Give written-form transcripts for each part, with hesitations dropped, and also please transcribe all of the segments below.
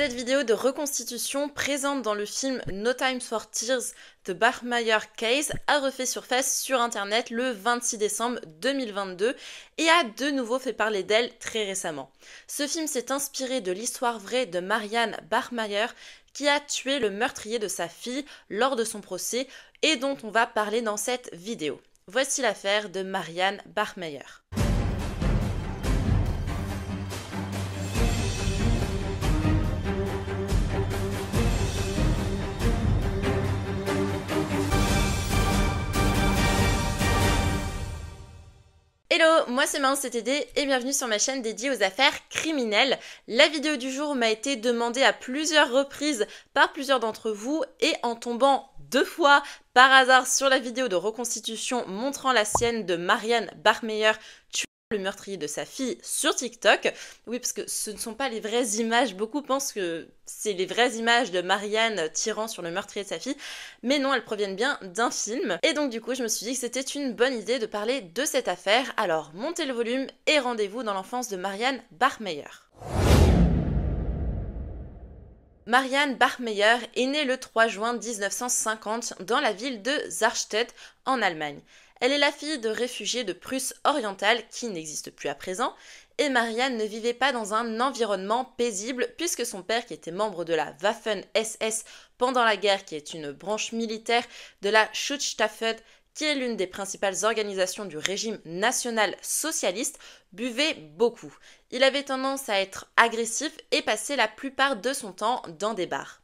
Cette vidéo de reconstitution présente dans le film No Time for Tears, The Bachmeier Case a refait surface sur internet le 26 décembre 2022 et a de nouveau fait parler d'elle très récemment. Ce film s'est inspiré de l'histoire vraie de Marianne Bachmeier qui a tué le meurtrier de sa fille lors de son procès et dont on va parler dans cette vidéo. Voici l'affaire de Marianne Bachmeier. Hello, moi c'est MamanCTD et bienvenue sur ma chaîne dédiée aux affaires criminelles. La vidéo du jour m'a été demandée à plusieurs reprises par plusieurs d'entre vous et en tombant 2 fois par hasard sur la vidéo de reconstitution montrant la sienne de Marianne Bachmeier tuant le meurtrier de sa fille sur TikTok. Oui, parce que ce ne sont pas les vraies images, beaucoup pensent que c'est les vraies images de Marianne tirant sur le meurtrier de sa fille, mais non, elles proviennent bien d'un film. Et donc du coup, je me suis dit que c'était une bonne idée de parler de cette affaire, alors montez le volume et rendez-vous dans l'enfance de Marianne Bachmeier. Marianne Bachmeier est née le 3 juin 1950 dans la ville de Sarstedt en Allemagne. Elle est la fille de réfugiés de Prusse orientale qui n'existent plus à présent, et Marianne ne vivait pas dans un environnement paisible puisque son père, qui était membre de la Waffen-SS pendant la guerre, qui est une branche militaire de la Schutzstaffel, qui est l'une des principales organisations du régime national-socialiste, buvait beaucoup. Il avait tendance à être agressif et passait la plupart de son temps dans des bars.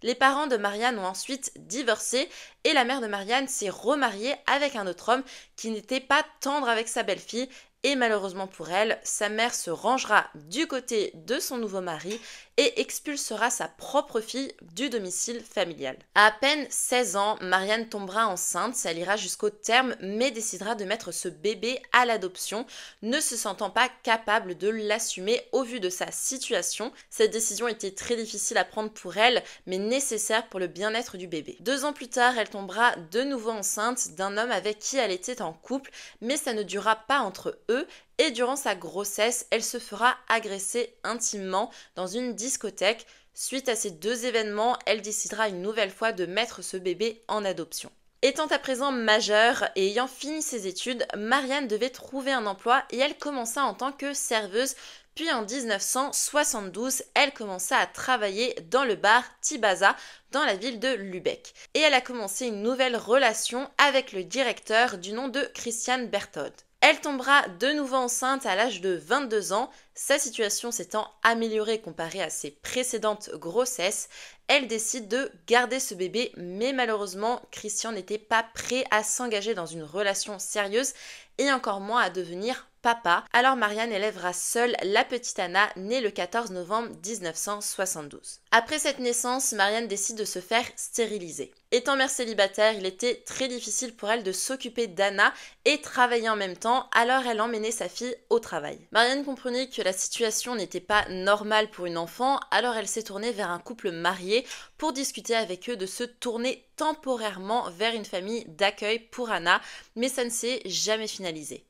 Les parents de Marianne ont ensuite divorcé et la mère de Marianne s'est remariée avec un autre homme qui n'était pas tendre avec sa belle-fille. Et malheureusement pour elle, sa mère se rangera du côté de son nouveau mari et expulsera sa propre fille du domicile familial. À peine 16 ans, Marianne tombera enceinte, elle ira jusqu'au terme mais décidera de mettre ce bébé à l'adoption, ne se sentant pas capable de l'assumer au vu de sa situation. Cette décision était très difficile à prendre pour elle, mais nécessaire pour le bien-être du bébé. 2 ans plus tard, elle tombera de nouveau enceinte d'un homme avec qui elle était en couple, mais ça ne durera pas entre eux. Et durant sa grossesse, elle se fera agresser intimement dans une discothèque. Suite à ces 2 événements, elle décidera une nouvelle fois de mettre ce bébé en adoption. Étant à présent majeure et ayant fini ses études, Marianne devait trouver un emploi et elle commença en tant que serveuse. Puis en 1972, elle commença à travailler dans le bar Tibaza dans la ville de Lübeck. Et elle a commencé une nouvelle relation avec le directeur du nom de Christian Berthold. Elle tombera de nouveau enceinte à l'âge de 22 ans, sa situation s'étant améliorée comparée à ses précédentes grossesses. Elle décide de garder ce bébé, mais malheureusement, Christian n'était pas prêt à s'engager dans une relation sérieuse et encore moins à devenir papa. Alors Marianne élèvera seule la petite Anna, née le 14 novembre 1972. Après cette naissance, Marianne décide de se faire stériliser. Étant mère célibataire, il était très difficile pour elle de s'occuper d'Anna et travailler en même temps, alors elle emmenait sa fille au travail. Marianne comprenait que la situation n'était pas normale pour une enfant, alors elle s'est tournée vers un couple marié pour discuter avec eux de se tourner temporairement vers une famille d'accueil pour Anna, mais ça ne s'est jamais finalisé.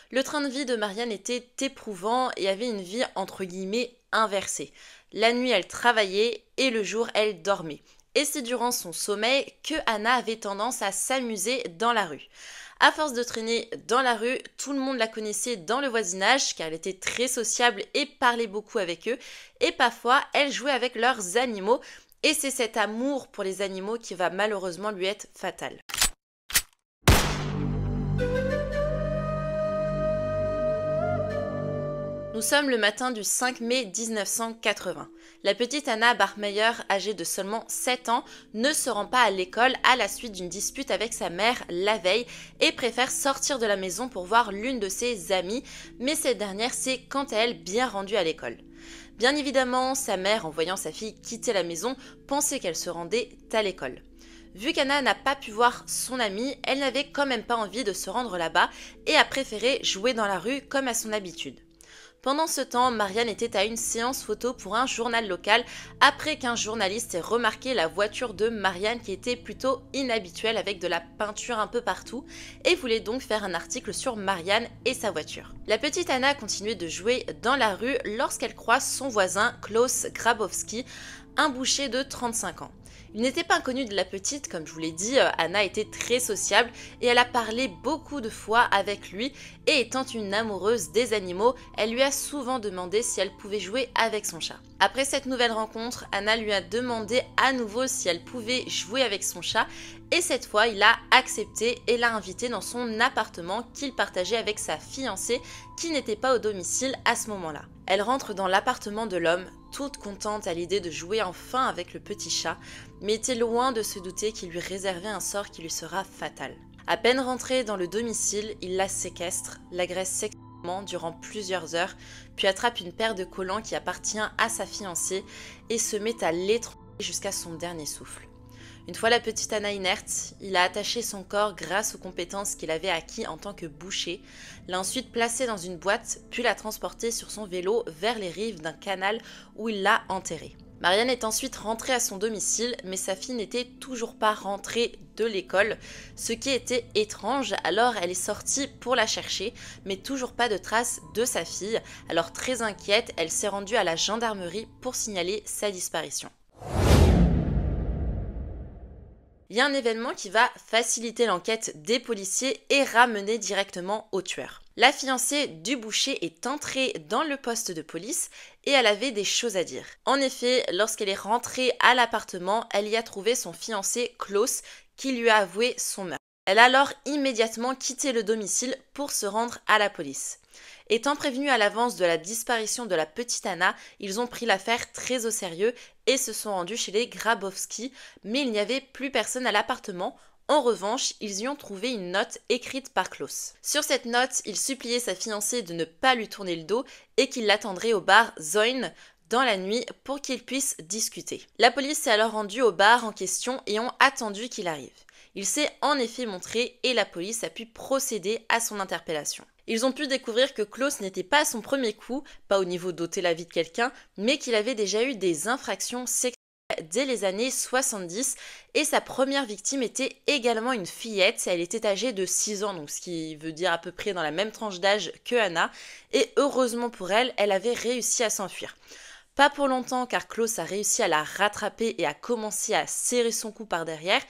Le train de vie de Marianne était éprouvant et avait une vie entre guillemets inversée. La nuit, elle travaillait et le jour, elle dormait. Et c'est durant son sommeil que Anna avait tendance à s'amuser dans la rue. À force de traîner dans la rue, tout le monde la connaissait dans le voisinage car elle était très sociable et parlait beaucoup avec eux. Et parfois, elle jouait avec leurs animaux. Et c'est cet amour pour les animaux qui va malheureusement lui être fatal. Nous sommes le matin du 5 mai 1980. La petite Anna Bachmeier, âgée de seulement 7 ans, ne se rend pas à l'école à la suite d'une dispute avec sa mère la veille et préfère sortir de la maison pour voir l'une de ses amies, mais cette dernière s'est quant à elle bien rendue à l'école. Bien évidemment, sa mère, en voyant sa fille quitter la maison, pensait qu'elle se rendait à l'école. Vu qu'Anna n'a pas pu voir son amie, elle n'avait quand même pas envie de se rendre là-bas et a préféré jouer dans la rue comme à son habitude. Pendant ce temps, Marianne était à une séance photo pour un journal local après qu'un journaliste ait remarqué la voiture de Marianne qui était plutôt inhabituelle avec de la peinture un peu partout et voulait donc faire un article sur Marianne et sa voiture. La petite Anna continuait de jouer dans la rue lorsqu'elle croise son voisin Klaus Grabowski, un boucher de 35 ans. Il n'était pas inconnu de la petite, comme je vous l'ai dit, Anna était très sociable et elle a parlé beaucoup de fois avec lui et étant une amoureuse des animaux, elle lui a souvent demandé si elle pouvait jouer avec son chat. Après cette nouvelle rencontre, Anna lui a demandé à nouveau si elle pouvait jouer avec son chat et cette fois il a accepté et l'a invité dans son appartement qu'il partageait avec sa fiancée qui n'était pas au domicile à ce moment-là. Elle rentre dans l'appartement de l'homme, toute contente à l'idée de jouer enfin avec le petit chat, mais était loin de se douter qu'il lui réservait un sort qui lui sera fatal. À peine rentré dans le domicile, il la séquestre, l'agresse sexuellement durant plusieurs heures, puis attrape une paire de collants qui appartient à sa fiancée et se met à l'étrangler jusqu'à son dernier souffle. Une fois la petite Anna inerte, il a attaché son corps grâce aux compétences qu'il avait acquis en tant que boucher, l'a ensuite placée dans une boîte, puis l'a transportée sur son vélo vers les rives d'un canal où il l'a enterrée. Marianne est ensuite rentrée à son domicile, mais sa fille n'était toujours pas rentrée de l'école, ce qui était étrange, alors elle est sortie pour la chercher, mais toujours pas de traces de sa fille, alors très inquiète, elle s'est rendue à la gendarmerie pour signaler sa disparition. Il y a un événement qui va faciliter l'enquête des policiers et ramener directement au tueur. La fiancée du boucher est entrée dans le poste de police et elle avait des choses à dire. En effet, lorsqu'elle est rentrée à l'appartement, elle y a trouvé son fiancé Klaus qui lui a avoué son meurtre. Elle a alors immédiatement quitté le domicile pour se rendre à la police. Étant prévenus à l'avance de la disparition de la petite Anna, ils ont pris l'affaire très au sérieux et se sont rendus chez les Grabowski, mais il n'y avait plus personne à l'appartement. En revanche, ils y ont trouvé une note écrite par Klaus. Sur cette note, il suppliait sa fiancée de ne pas lui tourner le dos et qu'il l'attendrait au bar Zoin dans la nuit pour qu'ils puissent discuter. La police s'est alors rendue au bar en question et ont attendu qu'il arrive. Il s'est en effet montré et la police a pu procéder à son interpellation. Ils ont pu découvrir que Klaus n'était pas à son premier coup, pas au niveau d'ôter la vie de quelqu'un, mais qu'il avait déjà eu des infractions sexuelles dès les années 70 et sa première victime était également une fillette, elle était âgée de 6 ans, donc ce qui veut dire à peu près dans la même tranche d'âge que Anna, et heureusement pour elle, elle avait réussi à s'enfuir. Pas pour longtemps car Klaus a réussi à la rattraper et a commencé à serrer son cou par derrière,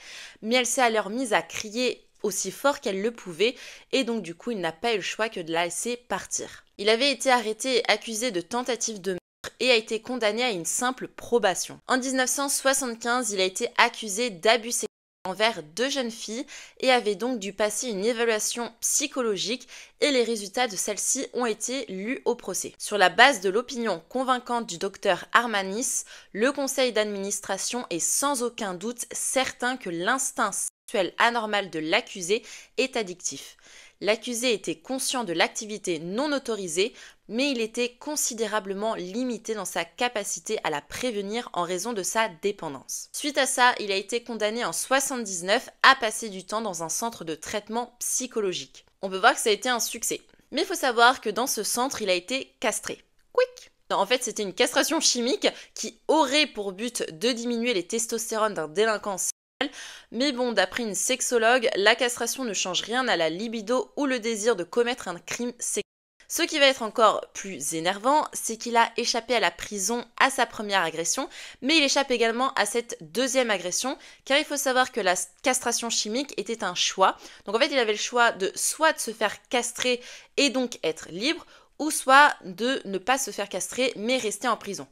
mais elle s'est alors mise à crier aussi fort qu'elle le pouvait et donc du coup il n'a pas eu le choix que de la laisser partir. Il avait été arrêté et accusé de tentative de meurtre et a été condamné à une simple probation. En 1975, il a été accusé d'abus sexuels envers 2 jeunes filles et avait donc dû passer une évaluation psychologique et les résultats de celle-ci ont été lus au procès. Sur la base de l'opinion convaincante du docteur Armanis, le conseil d'administration est sans aucun doute certain que l'instinct sexuel anormal de l'accusé est addictif. L'accusé était conscient de l'activité non autorisée, mais il était considérablement limité dans sa capacité à la prévenir en raison de sa dépendance. Suite à ça, il a été condamné en 1979 à passer du temps dans un centre de traitement psychologique. On peut voir que ça a été un succès. Mais il faut savoir que dans ce centre, il a été castré. Quick! En fait, c'était une castration chimique qui aurait pour but de diminuer les testostérones d'un délinquant. Mais bon, d'après une sexologue, la castration ne change rien à la libido ou le désir de commettre un crime sexuel. Ce qui va être encore plus énervant, c'est qu'il a échappé à la prison à sa première agression, mais il échappe également à cette deuxième agression, car il faut savoir que la castration chimique était un choix. Donc en fait, il avait le choix de soit de se faire castrer et donc être libre, ou soit de ne pas se faire castrer mais rester en prison.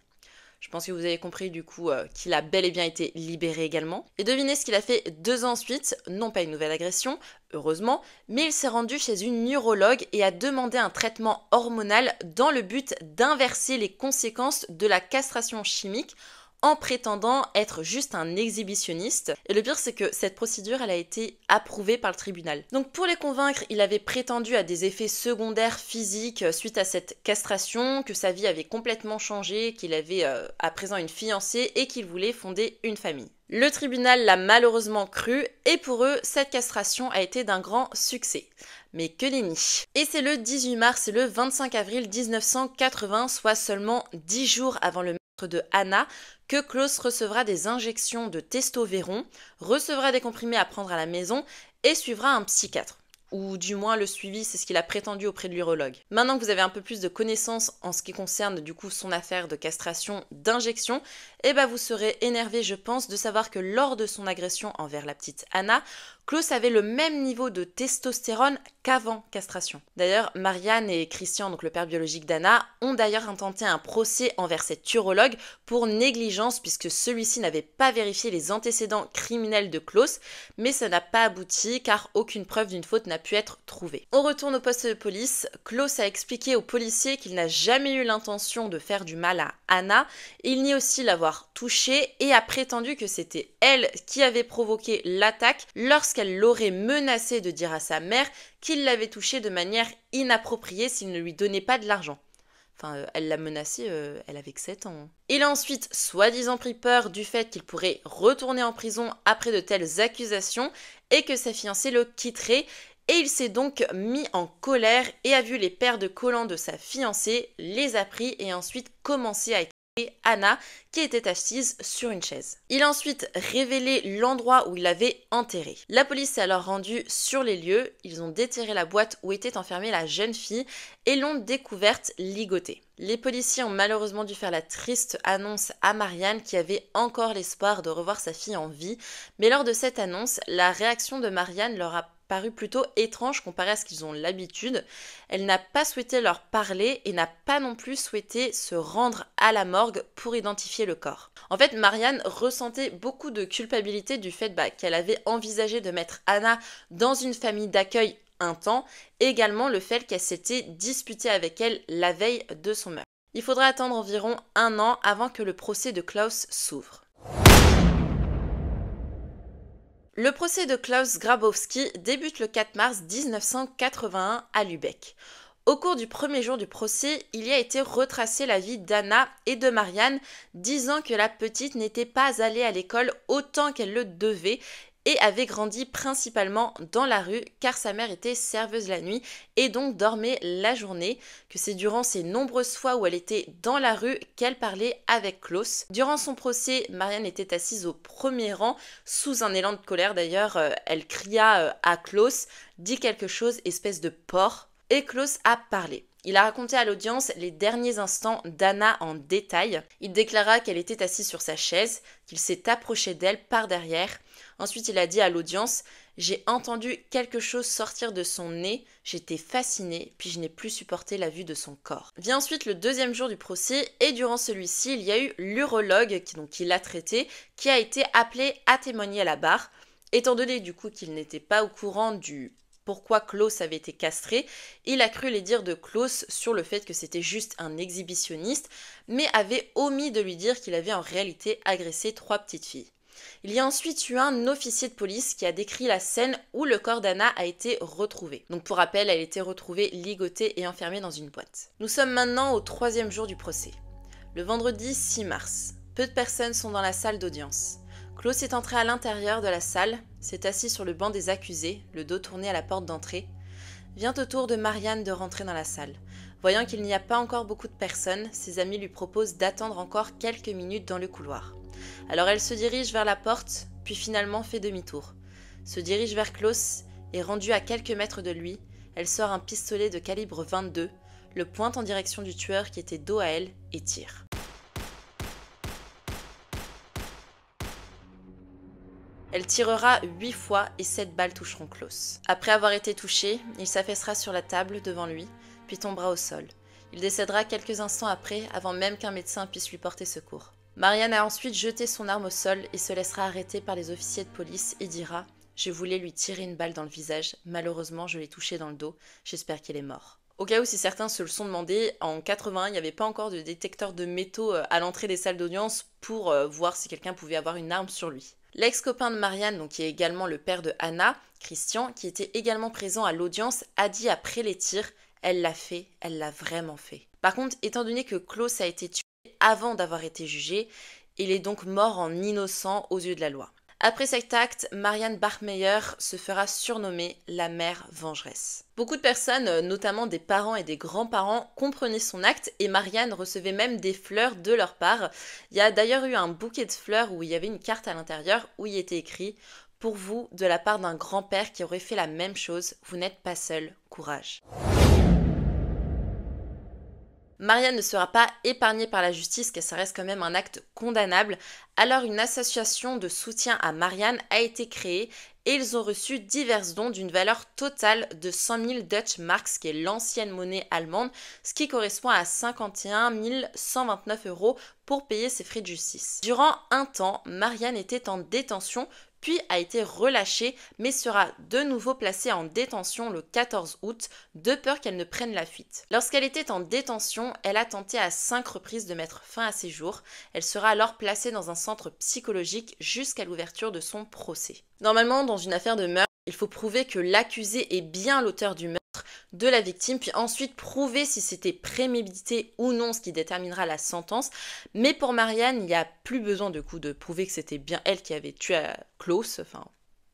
Je pense que vous avez compris du coup qu'il a bel et bien été libéré également. Et devinez ce qu'il a fait 2 ans ensuite, non pas une nouvelle agression, heureusement, mais il s'est rendu chez une neurologue et a demandé un traitement hormonal dans le but d'inverser les conséquences de la castration chimique en prétendant être juste un exhibitionniste. Et le pire, c'est que cette procédure, elle a été approuvée par le tribunal. Donc pour les convaincre, il avait prétendu à des effets secondaires physiques suite à cette castration, que sa vie avait complètement changé, qu'il avait à présent une fiancée et qu'il voulait fonder une famille. Le tribunal l'a malheureusement cru et pour eux, cette castration a été d'un grand succès. Mais que nenni. Et c'est le 18 mars et le 25 avril 1980, soit seulement 10 jours avant le meurtre de Anna, que Klaus recevra des injections de testovéron, recevra des comprimés à prendre à la maison et suivra un psychiatre. Ou du moins le suivi, c'est ce qu'il a prétendu auprès de l'urologue. Maintenant que vous avez un peu plus de connaissances en ce qui concerne du coup son affaire de castration, d'injection, vous serez énervé je pense de savoir que lors de son agression envers la petite Anna, Klaus avait le même niveau de testostérone qu'avant castration. D'ailleurs, Marianne et Christian, donc le père biologique d'Anna, ont d'ailleurs intenté un procès envers cet urologue pour négligence puisque celui-ci n'avait pas vérifié les antécédents criminels de Klaus, mais ça n'a pas abouti car aucune preuve d'une faute n'a pu être trouvée. On retourne au poste de police. Klaus a expliqué aux policiers qu'il n'a jamais eu l'intention de faire du mal à Anna, il nie aussi l'avoir touchée et a prétendu que c'était elle qui avait provoqué l'attaque lorsqu'elle l'aurait menacé de dire à sa mère qu'il l'avait touchée de manière inappropriée s'il ne lui donnait pas de l'argent. Enfin, elle l'a menacé, elle avait que 7 ans. Il a ensuite soi-disant pris peur du fait qu'il pourrait retourner en prison après de telles accusations et que sa fiancée le quitterait. Et il s'est donc mis en colère et a vu les paires de collants de sa fiancée, les a pris et ensuite commencé à Anna qui était assise sur une chaise. Il a ensuite révélé l'endroit où il l'avait enterrée. La police s'est alors rendue sur les lieux, ils ont déterré la boîte où était enfermée la jeune fille et l'ont découverte ligotée. Les policiers ont malheureusement dû faire la triste annonce à Marianne qui avait encore l'espoir de revoir sa fille en vie, mais lors de cette annonce, la réaction de Marianne leur a paru plutôt étrange comparé à ce qu'ils ont l'habitude. Elle n'a pas souhaité leur parler et n'a pas non plus souhaité se rendre à la morgue pour identifier le corps. En fait, Marianne ressentait beaucoup de culpabilité du fait qu'elle avait envisagé de mettre Anna dans une famille d'accueil un temps, et également le fait qu'elle s'était disputée avec elle la veille de son meurtre. Il faudra attendre environ 1 an avant que le procès de Klaus s'ouvre. Le procès de Klaus Grabowski débute le 4 mars 1981 à Lübeck. Au cours du premier jour du procès, il y a été retracé la vie d'Anna et de Marianne, disant que la petite n'était pas allée à l'école autant qu'elle le devait et avait grandi principalement dans la rue car sa mère était serveuse la nuit et donc dormait la journée, que c'est durant ces nombreuses fois où elle était dans la rue qu'elle parlait avec Klaus. Durant son procès, Marianne était assise au premier rang, sous un élan de colère d'ailleurs, elle cria à Klaus « Dis quelque chose, espèce de porc !» et Klaus a parlé. Il a raconté à l'audience les derniers instants d'Anna en détail. Il déclara qu'elle était assise sur sa chaise, qu'il s'est approché d'elle par derrière. Ensuite, il a dit à l'audience « J'ai entendu quelque chose sortir de son nez, j'étais fascinée, puis je n'ai plus supporté la vue de son corps. » Vient ensuite le deuxième jour du procès, et durant celui-ci, il y a eu l'urologue qui l'a traité, qui a été appelé à témoigner à la barre. Étant donné du coup qu'il n'était pas au courant du pourquoi Klaus avait été castré, il a cru les dires de Klaus sur le fait que c'était juste un exhibitionniste, mais avait omis de lui dire qu'il avait en réalité agressé 3 petites filles. Il y a ensuite eu un officier de police qui a décrit la scène où le corps d'Anna a été retrouvé. Donc pour rappel, elle a été retrouvée ligotée et enfermée dans une boîte. Nous sommes maintenant au 3e jour du procès. Le vendredi 6 mars, peu de personnes sont dans la salle d'audience. Klaus est entré à l'intérieur de la salle, s'est assis sur le banc des accusés, le dos tourné à la porte d'entrée. Vient au tour de Marianne de rentrer dans la salle. Voyant qu'il n'y a pas encore beaucoup de personnes, ses amis lui proposent d'attendre encore quelques minutes dans le couloir. Alors elle se dirige vers la porte, puis finalement fait demi-tour. Se dirige vers Klaus et rendue à quelques mètres de lui, elle sort un pistolet de calibre 22, le pointe en direction du tueur qui était dos à elle et tire. Elle tirera 8 fois et 7 balles toucheront Klaus. Après avoir été touché, il s'affaissera sur la table devant lui, puis tombera au sol. Il décédera quelques instants après, avant même qu'un médecin puisse lui porter secours. Marianne a ensuite jeté son arme au sol et se laissera arrêter par les officiers de police et dira « Je voulais lui tirer une balle dans le visage, malheureusement je l'ai touché dans le dos, j'espère qu'il est mort ». Au cas où si certains se le sont demandé, en 80, il n'y avait pas encore de détecteur de métaux à l'entrée des salles d'audience pour voir si quelqu'un pouvait avoir une arme sur lui. L'ex-copain de Marianne, donc qui est également le père de Anna, Christian, qui était également présent à l'audience, a dit après les tirs « Elle l'a fait, elle l'a vraiment fait ». Par contre, étant donné que Klaus a été tué avant d'avoir été jugé, Il est donc mort en innocent aux yeux de la loi. Après cet acte, Marianne Bachmeier se fera surnommer la mère vengeresse. Beaucoup de personnes, notamment des parents et des grands-parents, comprenaient son acte et Marianne recevait même des fleurs de leur part. Il y a d'ailleurs eu un bouquet de fleurs où il y avait une carte à l'intérieur où il était écrit « Pour vous, de la part d'un grand-père qui aurait fait la même chose, vous n'êtes pas seul, courage ». Marianne ne sera pas épargnée par la justice car ça reste quand même un acte condamnable. Alors une association de soutien à Marianne a été créée et ils ont reçu divers dons d'une valeur totale de 100 000 Deutsche Marks, qui est l'ancienne monnaie allemande, ce qui correspond à 51 129 € pour payer ses frais de justice. Durant un temps, Marianne était en détention puis a été relâchée, mais sera de nouveau placée en détention le 14 août, de peur qu'elle ne prenne la fuite. Lorsqu'elle était en détention, elle a tenté à 5 reprises de mettre fin à ses jours. Elle sera alors placée dans un centre psychologique jusqu'à l'ouverture de son procès. Normalement, dans une affaire de meurtre, il faut prouver que l'accusé est bien l'auteur du meurtre de la victime, puis ensuite prouver si c'était prémédité ou non, ce qui déterminera la sentence. Mais pour Marianne, il n'y a plus besoin de prouver que c'était bien elle qui avait tué Klaus, enfin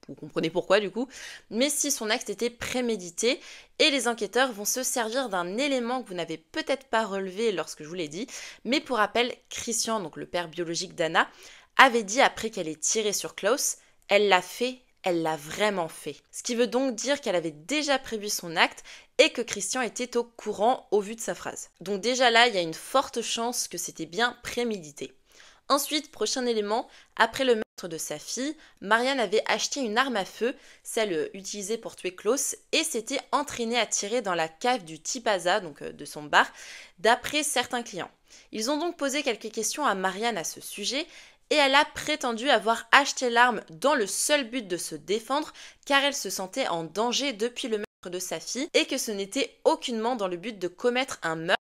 vous comprenez pourquoi du coup, mais si son acte était prémédité, et les enquêteurs vont se servir d'un élément que vous n'avez peut-être pas relevé lorsque je vous l'ai dit, mais pour rappel, Christian, donc le père biologique d'Anna, avait dit après qu'elle ait tiré sur Klaus, elle l'a fait. Elle l'a vraiment fait. Ce qui veut donc dire qu'elle avait déjà prévu son acte et que Christian était au courant au vu de sa phrase. Donc déjà là, il y a une forte chance que c'était bien prémédité. Ensuite, prochain élément, après le meurtre de sa fille, Marianne avait acheté une arme à feu, celle utilisée pour tuer Klaus, et s'était entraînée à tirer dans la cave du Tipaza, donc de son bar, d'après certains clients. Ils ont donc posé quelques questions à Marianne à ce sujet, et elle a prétendu avoir acheté l'arme dans le seul but de se défendre car elle se sentait en danger depuis le meurtre de sa fille et que ce n'était aucunement dans le but de commettre un meurtre.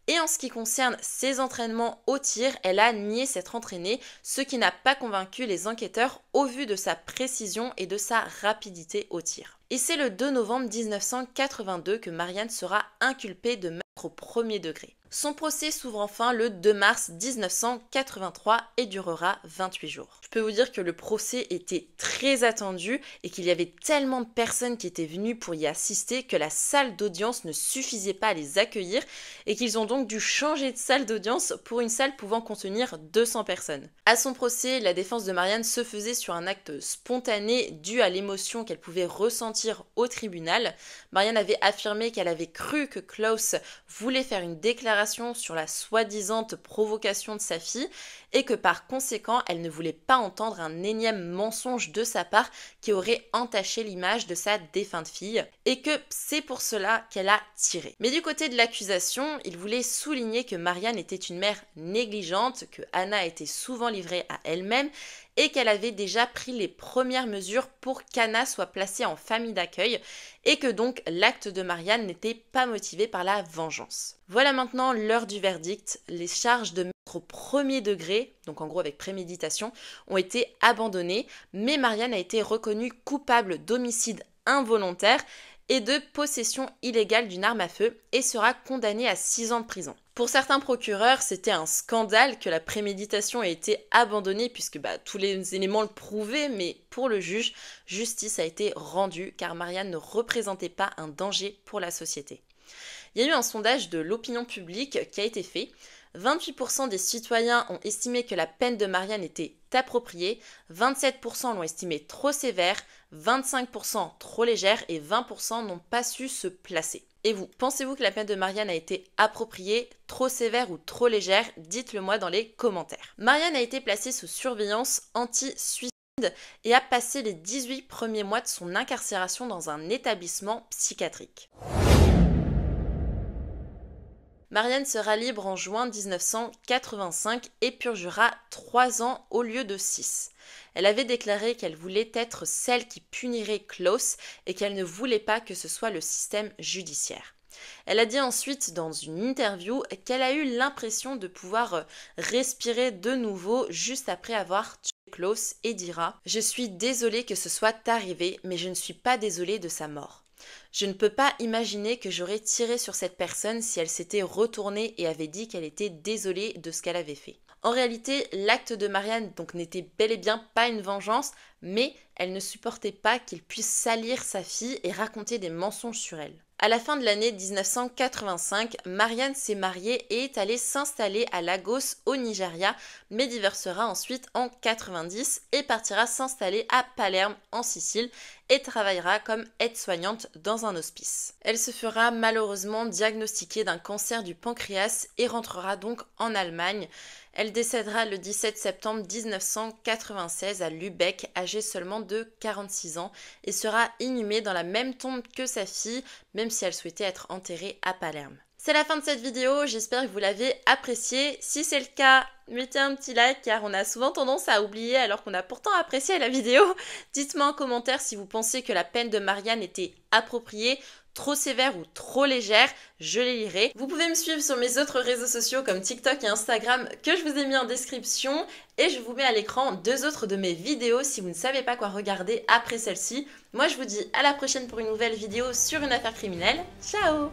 Et en ce qui concerne ses entraînements au tir, elle a nié s'être entraînée, ce qui n'a pas convaincu les enquêteurs au vu de sa précision et de sa rapidité au tir. Et c'est le 2 novembre 1982 que Marianne sera inculpée de meurtre au premier degré. Son procès s'ouvre enfin le 2 mars 1983 et durera 28 jours. Je peux vous dire que le procès était très attendu et qu'il y avait tellement de personnes qui étaient venues pour y assister que la salle d'audience ne suffisait pas à les accueillir et qu'ils ont donc dû changer de salle d'audience pour une salle pouvant contenir 200 personnes. À son procès, la défense de Marianne se faisait sur un acte spontané dû à l'émotion qu'elle pouvait ressentir au tribunal. Marianne avait affirmé qu'elle avait cru que Klaus voulait faire une déclaration sur la soi-disant provocation de sa fille et que par conséquent elle ne voulait pas entendre un énième mensonge de sa part qui aurait entaché l'image de sa défunte fille et que c'est pour cela qu'elle a tiré. Mais du côté de l'accusation, il voulait souligner que Marianne était une mère négligente, que Anna était souvent livrée à elle-même et qu'elle avait déjà pris les premières mesures pour qu'Anna soit placée en famille d'accueil et que donc l'acte de Marianne n'était pas motivé par la vengeance. Voilà maintenant l'heure du verdict. Les charges de meurtre au premier degré, donc en gros avec préméditation, ont été abandonnées, mais Marianne a été reconnue coupable d'homicide involontaire et de possession illégale d'une arme à feu et sera condamnée à 6 ans de prison. Pour certains procureurs, c'était un scandale que la préméditation ait été abandonnée puisque tous les éléments le prouvaient, mais pour le juge, justice a été rendue car Marianne ne représentait pas un danger pour la société. Il y a eu un sondage de l'opinion publique qui a été fait. 28% des citoyens ont estimé que la peine de Marianne était appropriée, 27% l'ont estimée trop sévère, 25% trop légère et 20% n'ont pas su se placer. Et vous, pensez-vous que la peine de Marianne a été appropriée, trop sévère ou trop légère? Dites-le moi dans les commentaires. Marianne a été placée sous surveillance anti-suicide et a passé les 18 premiers mois de son incarcération dans un établissement psychiatrique. Marianne sera libre en juin 1985 et purgera 3 ans au lieu de 6. Elle avait déclaré qu'elle voulait être celle qui punirait Klaus et qu'elle ne voulait pas que ce soit le système judiciaire. Elle a dit ensuite dans une interview qu'elle a eu l'impression de pouvoir respirer de nouveau juste après avoir tué Klaus et dira « Je suis désolée que ce soit arrivé, mais je ne suis pas désolée de sa mort. Je ne peux pas imaginer que j'aurais tiré sur cette personne si elle s'était retournée et avait dit qu'elle était désolée de ce qu'elle avait fait. En réalité, l'acte de Marianne donc n'était bel et bien pas une vengeance, mais elle ne supportait pas qu'il puisse salir sa fille et raconter des mensonges sur elle. À la fin de l'année 1985, Marianne s'est mariée et est allée s'installer à Lagos au Nigeria, mais divorcera ensuite en 90 et partira s'installer à Palerme en Sicile et travaillera comme aide-soignante dans un hospice. Elle se fera malheureusement diagnostiquer d'un cancer du pancréas et rentrera donc en Allemagne. Elle décédera le 17 septembre 1996 à Lübeck, âgée seulement de 46 ans, et sera inhumée dans la même tombe que sa fille, même si elle souhaitait être enterrée à Palerme. C'est la fin de cette vidéo, j'espère que vous l'avez appréciée. Si c'est le cas, mettez un petit like car on a souvent tendance à oublier alors qu'on a pourtant apprécié la vidéo. Dites-moi en commentaire si vous pensez que la peine de Marianne était appropriée, trop sévère ou trop légère, je les lirai. Vous pouvez me suivre sur mes autres réseaux sociaux comme TikTok et Instagram que je vous ai mis en description et je vous mets à l'écran 2 autres de mes vidéos si vous ne savez pas quoi regarder après celle-ci. Moi je vous dis à la prochaine pour une nouvelle vidéo sur une affaire criminelle. Ciao!